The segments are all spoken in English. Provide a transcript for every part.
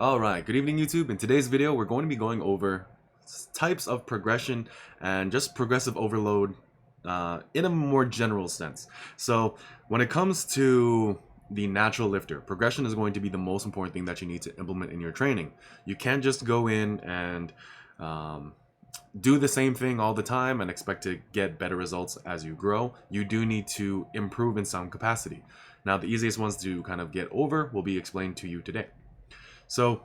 Alright, good evening YouTube. In today's video, we're going to be going over types of progression and just progressive overload in a more general sense. So when it comes to the natural lifter, progression is going to be the most important thing that you need to implement in your training. You can't just go in and do the same thing all the time and expect to get better results as you grow. You do need to improve in some capacity. Now, the easiest ones to kind of get over will be explained to you today. So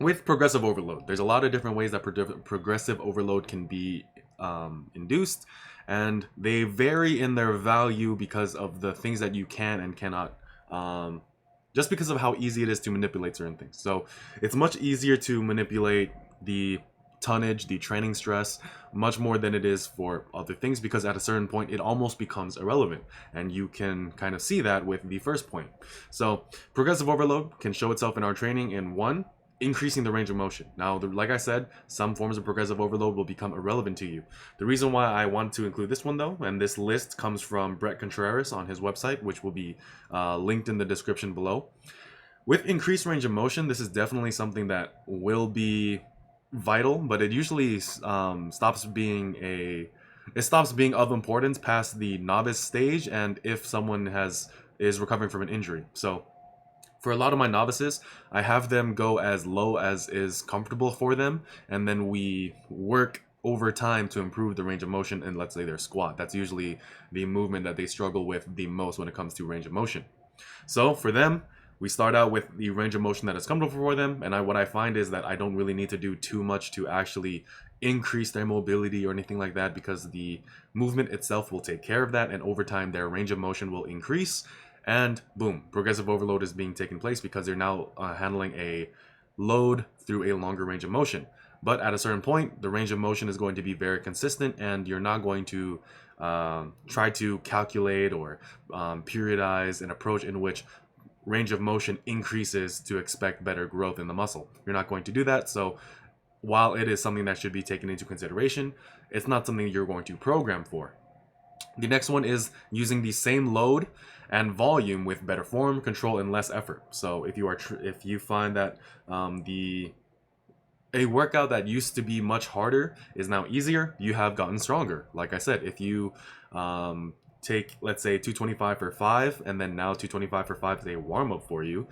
with progressive overload, there's a lot of different ways that progressive overload can be induced, and they vary in their value because of the things that you can and cannot, just because of how easy it is to manipulate certain things. So it's much easier to manipulate the tonnage, the training stress, much more than it is for other things, because at a certain point it almost becomes irrelevant, and you can kind of see that with the first point. So progressive overload can show itself in our training in one, increasing the range of motion. Now, like I said, some forms of progressive overload will become irrelevant to you. The reason why I want to include this one though, and this list comes from Brett Contreras on his website, which will be linked in the description below. With increased range of motion, this is definitely something that will be vital, but it usually stops being of importance past the novice stage, and if someone is recovering from an injury. So for a lot of my novices, I have them go as low as is comfortable for them, and then we work over time to improve the range of motion in, let's say, their squat. That's usually the movement that they struggle with the most when it comes to range of motion. So for them, we start out with the range of motion that is comfortable for them, and what I find is that I don't really need to do too much to actually increase their mobility or anything like that, because the movement itself will take care of that, and over time their range of motion will increase, and boom, progressive overload is being taken place because they're now handling a load through a longer range of motion. But at a certain point, the range of motion is going to be very consistent, and you're not going to try to calculate or periodize an approach in which range of motion increases to expect better growth in the muscle. You're not going to do that. So while it is something that should be taken into consideration, it's not something you're going to program for. The next one is using the same load and volume with better form, control, and less effort. So if you find that a workout that used to be much harder is now easier, you have gotten stronger. Like I said, if you take, let's say, 225 for 5, and then now 225 for 5 is a warm-up for you,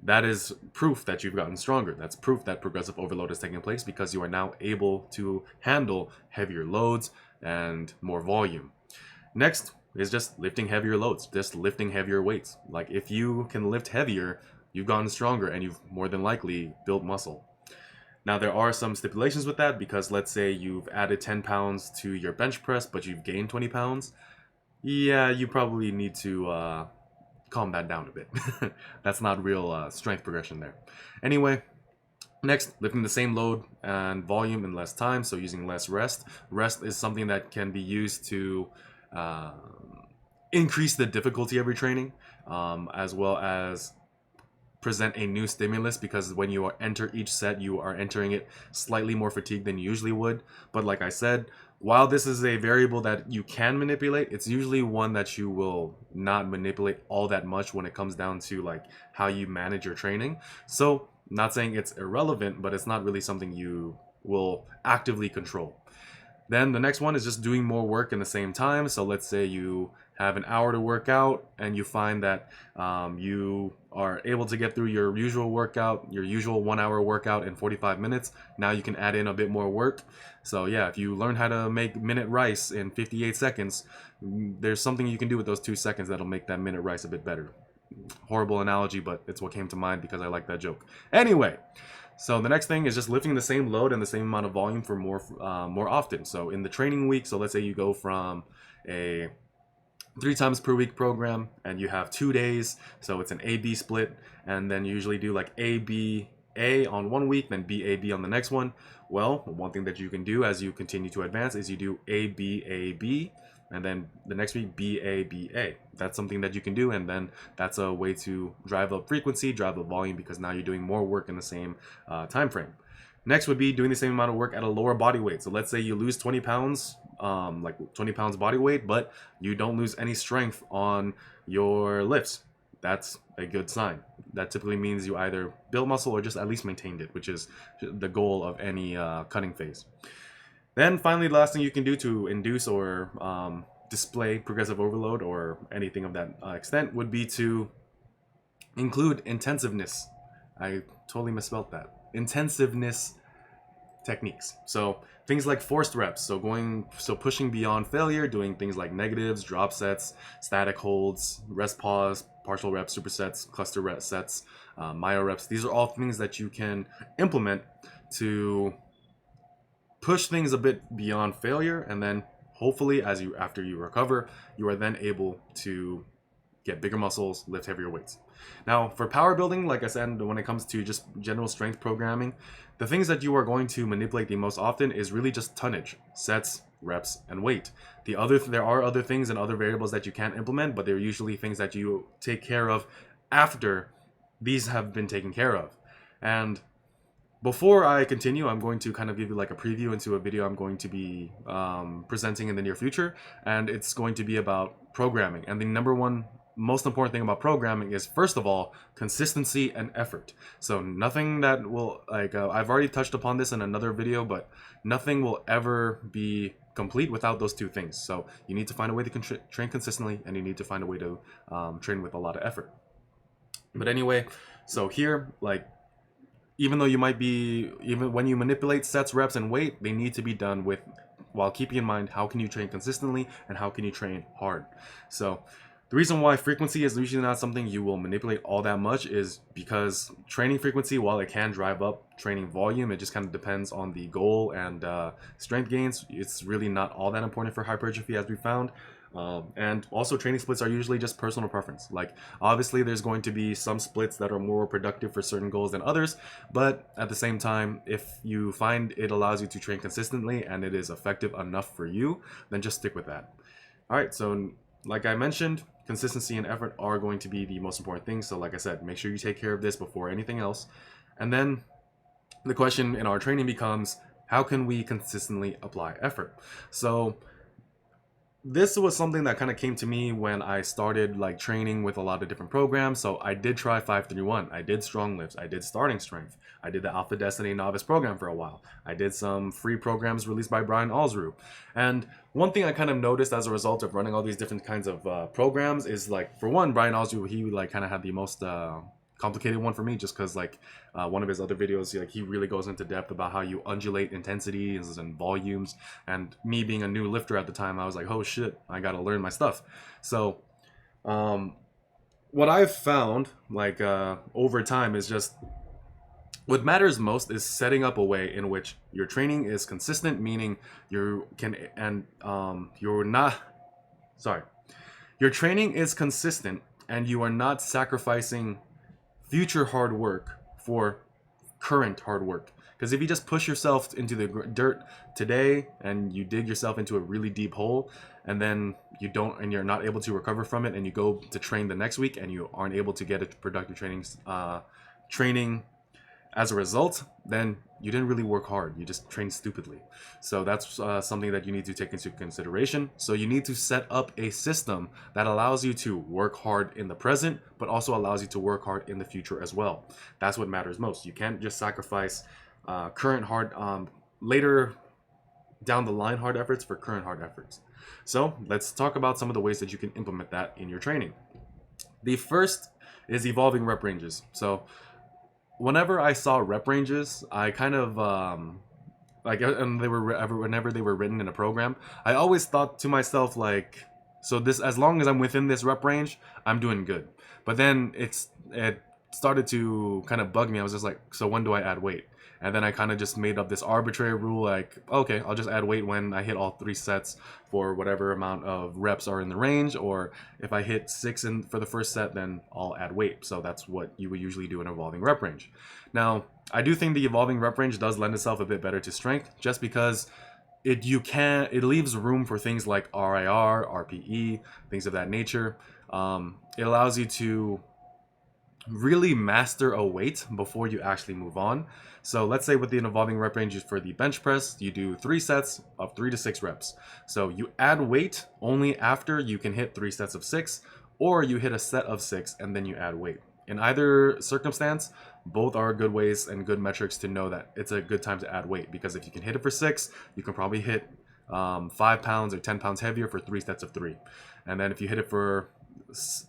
that is proof that you've gotten stronger. That's proof that progressive overload is taking place, because you are now able to handle heavier loads and more volume. Next is just lifting heavier loads, just lifting heavier weights. Like, if you can lift heavier, you've gotten stronger, and you've more than likely built muscle. Now, there are some stipulations with that, because let's say you've added 10 pounds to your bench press, but you've gained 20 pounds. Yeah, you probably need to calm that down a bit. That's not real strength progression there. Anyway, next, lifting the same load and volume in less time, so using less rest. Rest is something that can be used to increase the difficulty of your training, as well as present a new stimulus, because when you enter each set, you are entering it slightly more fatigued than you usually would. But like I said, while this is a variable that you can manipulate, it's usually one that you will not manipulate all that much when it comes down to like how you manage your training. So, not saying it's irrelevant, but it's not really something you will actively control. Then the next one is just doing more work in the same time. So let's say you have an hour to work out, and you find that you are able to get through your usual workout, your usual 1 hour workout in 45 minutes. Now you can add in a bit more work. So yeah, if you learn how to make minute rice in 58 seconds, there's something you can do with those 2 seconds that'll make that minute rice a bit better. Horrible analogy, but it's what came to mind because I like that joke. Anyway, so the next thing is just lifting the same load and the same amount of volume for more often. So in the training week, so let's say you go from a 3 times per week program, and you have 2 days, so it's an A-B split, and then you usually do like A-B-A on one week, then B-A-B on the next one. Well, one thing that you can do as you continue to advance is you do A-B-A-B, and then the next week B-A-B-A. That's something that you can do, and then that's a way to drive up frequency, drive up volume, because now you're doing more work in the same time frame. Next would be doing the same amount of work at a lower body weight. So let's say you lose 20 pounds, like 20 pounds body weight, but you don't lose any strength on your lifts. that's a good sign. That typically means you either built muscle or just at least maintained it, which is the goal of any cutting phase. Then finally, the last thing you can do to induce or display progressive overload or anything of that extent would be to include intensiveness. I totally misspelled that. Intensiveness techniques. So things like forced reps. So pushing beyond failure, doing things like negatives, drop sets, static holds, rest pause, partial reps, supersets, cluster rep sets, myo reps. These are all things that you can implement to push things a bit beyond failure, and then hopefully after you recover, you are then able to get bigger muscles, lift heavier weights. Now, for power building, like I said, when it comes to just general strength programming, the things that you are going to manipulate the most often is really just tonnage, sets, reps, and weight. There are other things and other variables that you can implement, but they're usually things that you take care of after these have been taken care of. And before I continue, I'm going to kind of give you like a preview into a video I'm going to be presenting in the near future, and it's going to be about programming. And the number one most important thing about programming is, first of all, consistency and effort. So nothing that will, like, I've already touched upon this in another video, but nothing will ever be complete without those two things. So you need to find a way to train consistently, and you need to find a way to train with a lot of effort. But anyway, so here, like, even when you manipulate sets, reps, and weight, they need to be done while keeping in mind how can you train consistently and how can you train hard. So the reason why frequency is usually not something you will manipulate all that much is because training frequency, while it can drive up training volume, it just kind of depends on the goal and strength gains. It's really not all that important for hypertrophy, as we found. And also training splits are usually just personal preference. Like, obviously there's going to be some splits that are more productive for certain goals than others, but at the same time, if you find it allows you to train consistently and it is effective enough for you, then just stick with that. All right, so like I mentioned, consistency and effort are going to be the most important things. So like I said, make sure you take care of this before anything else. And then the question in our training becomes, how can we consistently apply effort? So this was something that kind of came to me when I started like training with a lot of different programs. So I did try 531. I did strong lifts. I did starting strength. I did the Alpha Destiny novice program for a while. I did some free programs released by Brian Alsrup. And one thing I kind of noticed as a result of running all these different kinds of programs is, like, for one, Brian Alsrup, he like kind of had the most complicated one for me, just because like one of his other videos, like, he really goes into depth about how you undulate intensities and volumes, and me being a new lifter at the time, I was like, oh shit, I gotta learn my stuff. So what I've found, like, over time is just what matters most is setting up a way in which your training is consistent, meaning your training is consistent and you are not sacrificing future hard work for current hard work. Because if you just push yourself into the dirt today and you dig yourself into a really deep hole, and then you're not able to recover from it, and you go to train the next week and you aren't able to get a productive training as a result, then you didn't really work hard. You just trained stupidly. So that's something that you need to take into consideration. So you need to set up a system that allows you to work hard in the present, but also allows you to work hard in the future as well. That's what matters most. You can't just sacrifice current hard, later down the line hard efforts for current hard efforts. So let's talk about some of the ways that you can implement that in your training. The first is evolving rep ranges. So whenever I saw rep ranges, I kind of whenever they were written in a program, I always thought to myself, like, so this, as long as I'm within this rep range, I'm doing good. But then it started to kind of bug me. I was just like, so when do I add weight? And then I kind of just made up this arbitrary rule, like, okay, I'll just add weight when I hit all 3 sets for whatever amount of reps are in the range, or if I hit 6 for the first set, then I'll add weight. So that's what you would usually do in evolving rep range. Now, I do think the evolving rep range does lend itself a bit better to strength, just because it leaves room for things like RIR, RPE, things of that nature. It allows you to really master a weight before you actually move on. So let's say with the evolving rep range for the bench press, you do 3 sets of 3 to 6 reps. So you add weight only after you can hit 3 sets of 6, or you hit a set of 6 and then you add weight. In either circumstance, both are good ways and good metrics to know that it's a good time to add weight, because if you can hit it for 6, you can probably hit 5 pounds or 10 pounds heavier for 3 sets of 3. And then if you hit it for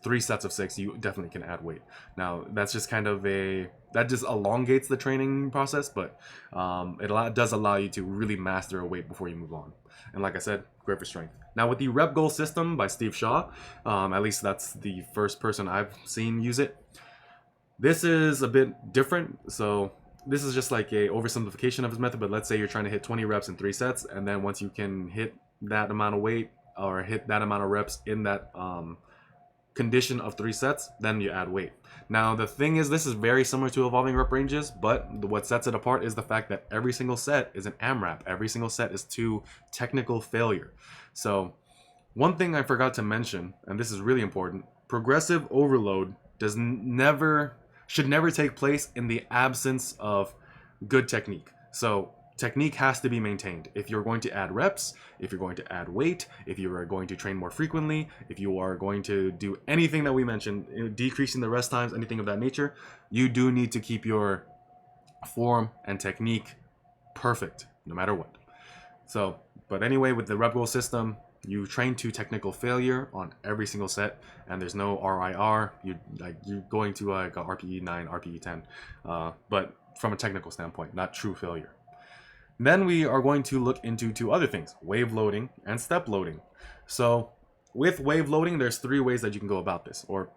3 sets of 6, you definitely can add weight. Now that's just kind of that just elongates the training process, but it does allow you to really master a weight before you move on. And like I said, great for strength. Now with the rep goal system by Steve Shaw, at least that's the first person I've seen use it. This is a bit different. So this is just like a oversimplification of his method, but let's say you're trying to hit 20 reps in 3 sets, and then once you can hit that amount of weight or hit that amount of reps in that condition of 3 sets, then you add weight. Now the thing is, this is very similar to evolving rep ranges, but what sets it apart is the fact that every single set is an AMRAP. Every single set is to technical failure. So one thing I forgot to mention, and this is really important, progressive overload should never take place in the absence of good technique. So technique has to be maintained. If you're going to add reps, if you're going to add weight, if you are going to train more frequently, if you are going to do anything that we mentioned, decreasing the rest times, anything of that nature, you do need to keep your form and technique perfect, no matter what. So, but anyway, with the rep goal system, you train to technical failure on every single set, and there's no RIR. You're going to like a RPE 9, RPE 10, but from a technical standpoint, not true failure. Then we are going to look into 2 other things: wave loading and step loading. So with wave loading, there's 3 ways that you can go about this, or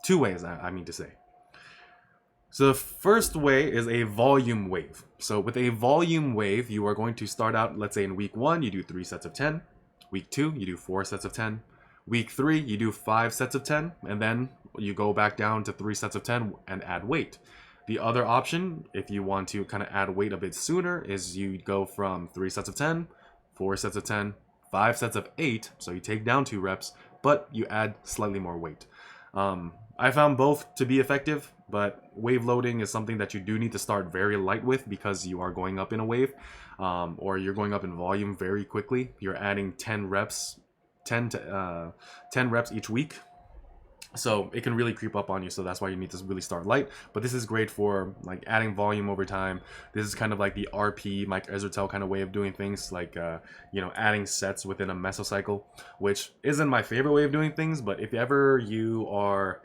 2 ways, I mean to say. So the first way is a volume wave. So with a volume wave, you are going to start out, let's say in week 1, you do 3 sets of 10. Week 2, you do 4 sets of 10. Week 3, you do 5 sets of 10, and then you go back down to 3 sets of 10 and add weight. The other option, if you want to kind of add weight a bit sooner, is you go from 3 sets of 10, 4 sets of 10, 5 sets of 8, so you take down 2 reps, but you add slightly more weight. I found both to be effective, but wave loading is something that you do need to start very light with, because you are going up in a wave, or you're going up in volume very quickly. You're adding 10 reps each week. So it can really creep up on you. So that's why you need to really start light. But this is great for like adding volume over time. This is kind of like the RP, Mike Ezertel kind of way of doing things, like adding sets within a mesocycle, which isn't my favorite way of doing things. But if ever you are,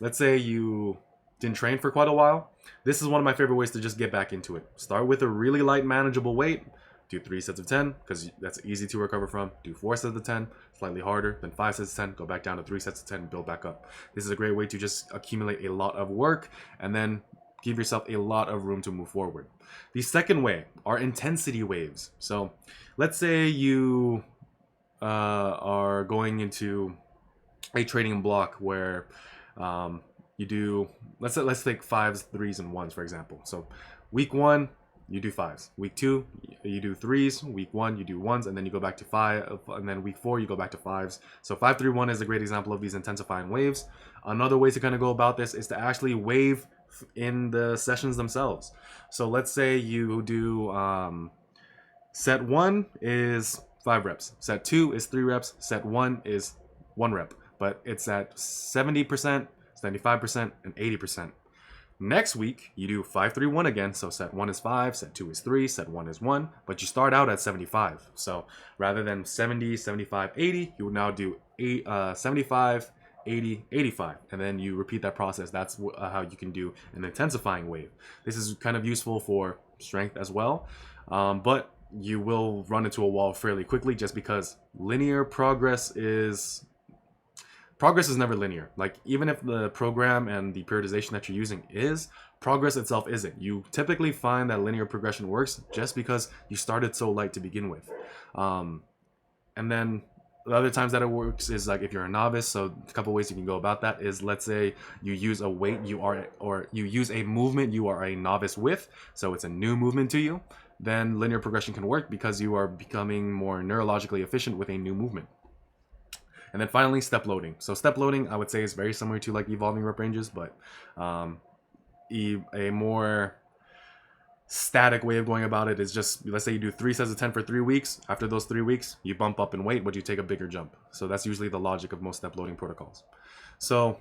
let's say you didn't train for quite a while, this is one of my favorite ways to just get back into it. Start with a really light, manageable weight. Do 3 sets of 10, because that's easy to recover from. Do 4 sets of 10, slightly harder. Then 5 sets of 10, go back down to 3 sets of 10, and build back up. This is a great way to just accumulate a lot of work and then give yourself a lot of room to move forward. The second way are intensity waves. So let's say you are going into a training block where you do, let's take 5s, 3s, and 1s, for example. So week 1, you do 5s. Week 2, you do 3s. Week 1, you do 1s, and then you go back to 5. And then week 4, you go back to 5s. So 5, 3, 1 is a great example of these intensifying waves. Another way to kind of go about this is to actually wave in the sessions themselves. So let's say you do set 1 is 5 reps. Set 2 is 3 reps. Set 1 is 1 rep. But it's at 70%, 75%, and 80%. Next week, you do 5, 3, 1 again. So set 1 is 5, set 2 is 3, set 1 is 1, but you start out at 75. So rather than 70, 75, 80, you will now do 75, 80, 85. And then you repeat that process. That's how you can do an intensifying wave. This is kind of useful for strength as well. But you will run into a wall fairly quickly, just because linear progress is never linear. Like, even if the program and the periodization that you're using is, progress itself isn't. You typically find that linear progression works just because you started so light to begin with. And then the other times that it works is like if you're a novice. So a couple ways you can go about that is, let's say you use a weight you use a movement you are a novice with, so it's a new movement to you. Then linear progression can work because you are becoming more neurologically efficient with a new movement. And then finally, step loading. So step loading, I would say, is very similar to like evolving rep ranges, but a more static way of going about it is just, let's say you do 3 sets of 10 for 3 weeks. After those 3 weeks, you bump up in weight, but you take a bigger jump. So that's usually the logic of most step loading protocols. So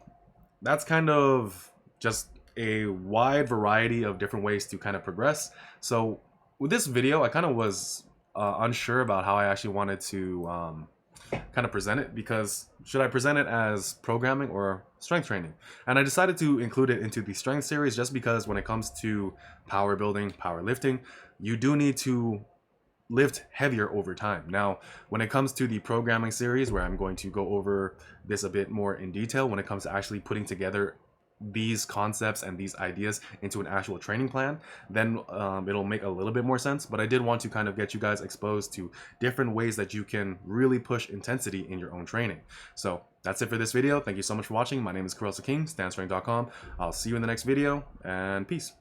that's kind of just a wide variety of different ways to kind of progress. So with this video, I kind of was unsure about how I actually wanted to kind of present it, because should I present it as programming or strength training? And I decided to include it into the strength series just because when it comes to power building, powerlifting, you do need to lift heavier over time. Now, when it comes to the programming series, where I'm going to go over this a bit more in detail when it comes to actually putting together these concepts and these ideas into an actual training plan, then it'll make a little bit more sense. But I did want to kind of get you guys exposed to different ways that you can really push intensity in your own training. So that's it for this video. Thank you so much for watching. My name is King, StanStrength.com. I'll see you in the next video, and peace.